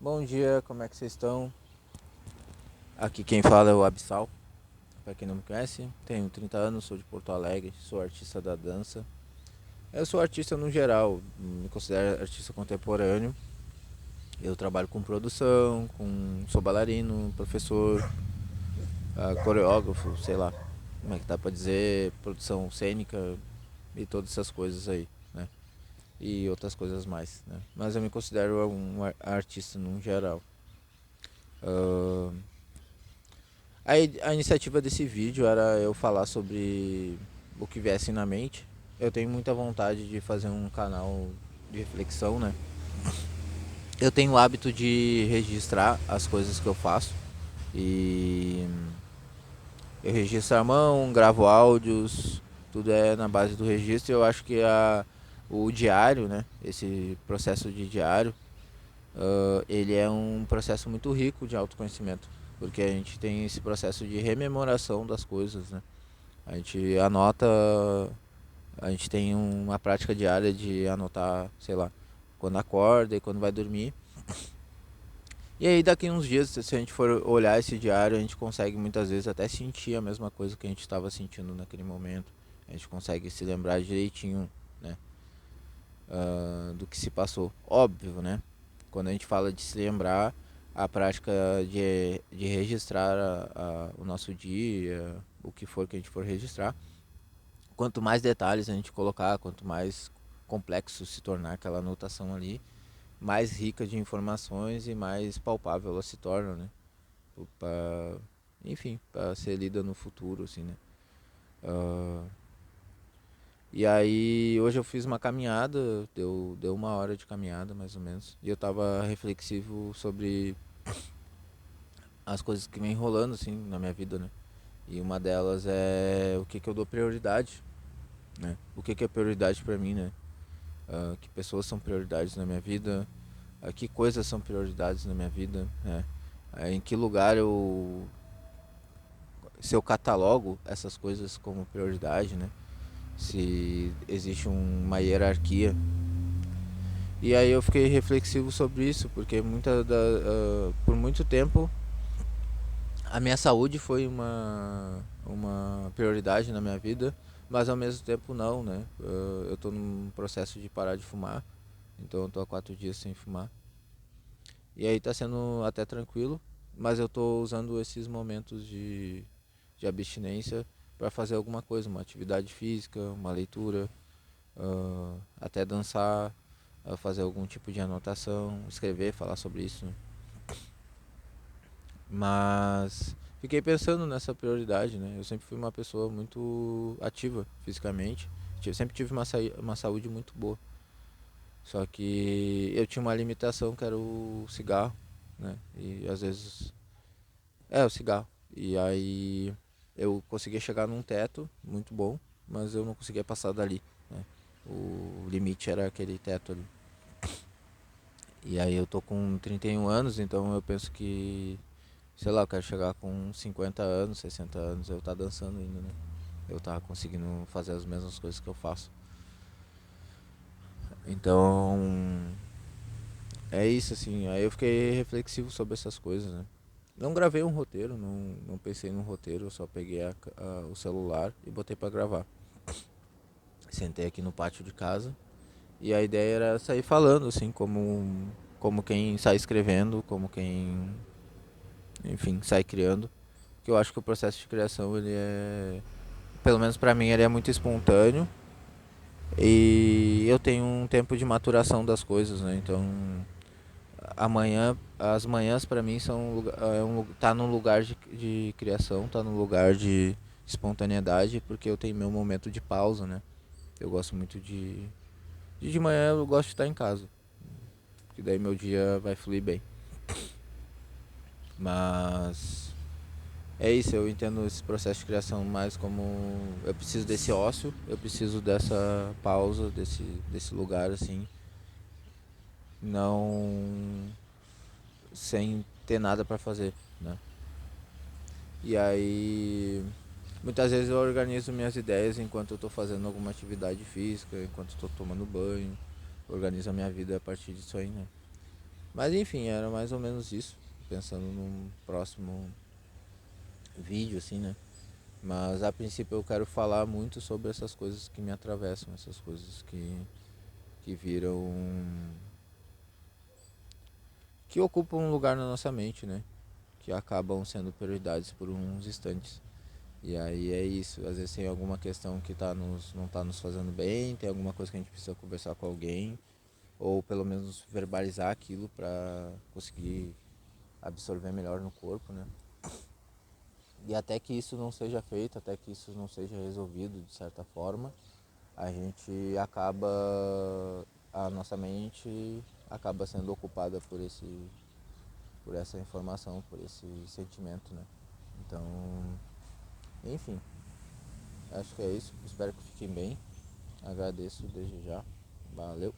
Bom dia, como é que vocês estão? Aqui quem fala é o Absal, para quem não me conhece. Tenho 30 anos, sou de Porto Alegre, sou artista da dança. Eu sou artista no geral, me considero artista contemporâneo. Eu trabalho com produção, sou bailarino, professor, coreógrafo, sei lá, como é que dá pra dizer, produção cênica e todas essas coisas aí, né? E outras coisas mais, né? Mas eu me considero um artista no geral. Ah, a iniciativa desse vídeo era eu falar sobre o que viesse na mente. Eu tenho muita vontade de fazer um canal de reflexão, né? Eu tenho o hábito de registrar as coisas que eu faço. E eu registro à mão, gravo áudios, tudo é na base do registro. Eu acho que o diário, né? Esse processo de diário, ele é um processo muito rico de autoconhecimento. Porque a gente tem esse processo de rememoração das coisas, né? A gente anota, a gente tem uma prática diária de anotar, sei lá, quando acorda e quando vai dormir. E aí daqui uns dias, se a gente for olhar esse diário, a gente consegue muitas vezes até sentir a mesma coisa que a gente estava sentindo naquele momento. A gente consegue se lembrar direitinho, né, do que se passou. Óbvio, né? Quando a gente fala de se lembrar, a prática de registrar o nosso dia, o que for que a gente for registrar, quanto mais detalhes a gente colocar, quanto mais complexo se tornar aquela anotação ali, mais rica de informações e mais palpável ela se torna, né? Pra, enfim, para ser lida no futuro, assim, né? Ah, e aí, hoje eu fiz uma caminhada, deu uma hora de caminhada, mais ou menos, e eu tava reflexivo sobre as coisas que vem rolando, assim, na minha vida, né? E uma delas é o que que eu dou prioridade, né? O que que é prioridade pra mim, né? Que pessoas são prioridades na minha vida, que coisas são prioridades na minha vida, né? Em que lugar se eu catalogo essas coisas como prioridade, né? Se existe uma hierarquia. E aí eu fiquei reflexivo sobre isso, porque por muito tempo a minha saúde foi uma prioridade na minha vida, mas ao mesmo tempo não, né? Eu tô num processo de parar de fumar, então eu tô há 4 dias sem fumar. E aí tá sendo até tranquilo, mas eu tô usando esses momentos de abstinência para fazer alguma coisa, uma atividade física, uma leitura, até dançar, fazer algum tipo de anotação, escrever, falar sobre isso, né? Mas fiquei pensando nessa prioridade, né? Eu sempre fui uma pessoa muito ativa fisicamente, sempre tive uma saúde muito boa. Só que eu tinha uma limitação que era o cigarro, né? E às vezes. É, o cigarro. E aí eu conseguia chegar num teto muito bom, mas eu não conseguia passar dali, né? O limite era aquele teto ali. E aí eu tô com 31 anos, então eu penso que, sei lá, eu quero chegar com 50 anos, 60 anos, eu tá dançando ainda, né? Eu tava conseguindo fazer as mesmas coisas que eu faço. Então, é isso, assim. Aí eu fiquei reflexivo sobre essas coisas, né? Não gravei um roteiro, não pensei num roteiro, eu só peguei o celular e botei pra gravar. Sentei aqui no pátio de casa e a ideia era sair falando, assim, como quem sai escrevendo, como quem, enfim, sai criando. Porque eu acho que o processo de criação, ele é, pelo menos pra mim, ele é muito espontâneo e eu tenho um tempo de maturação das coisas, né? Então, as manhãs pra mim tá num lugar de criação, tá num lugar de espontaneidade, porque eu tenho meu momento de pausa, né? Eu gosto muito de manhã eu gosto de estar em casa, que daí meu dia vai fluir bem. Mas é isso, eu entendo esse processo de criação mais como eu preciso desse ócio, eu preciso dessa pausa, desse lugar assim, não sem ter nada pra fazer, né? E aí muitas vezes eu organizo minhas ideias enquanto eu tô fazendo alguma atividade física, enquanto eu tô tomando banho, organizo a minha vida a partir disso aí, né? Mas enfim, era mais ou menos isso. Pensando num próximo vídeo, assim, né? Mas a princípio eu quero falar muito sobre essas coisas que me atravessam, essas coisas que viram. Que ocupam um lugar na nossa mente, né? Que acabam sendo prioridades por uns instantes. E aí é isso, às vezes tem alguma questão que não tá nos fazendo bem, tem alguma coisa que a gente precisa conversar com alguém, ou pelo menos verbalizar aquilo para conseguir absorver melhor no corpo, né? E até que isso não seja feito, até que isso não seja resolvido de certa forma, a gente acaba, a nossa mente acaba sendo ocupada por essa informação, por esse sentimento, né? Então, enfim, acho que é isso. Espero que fiquem bem. Agradeço desde já. Valeu.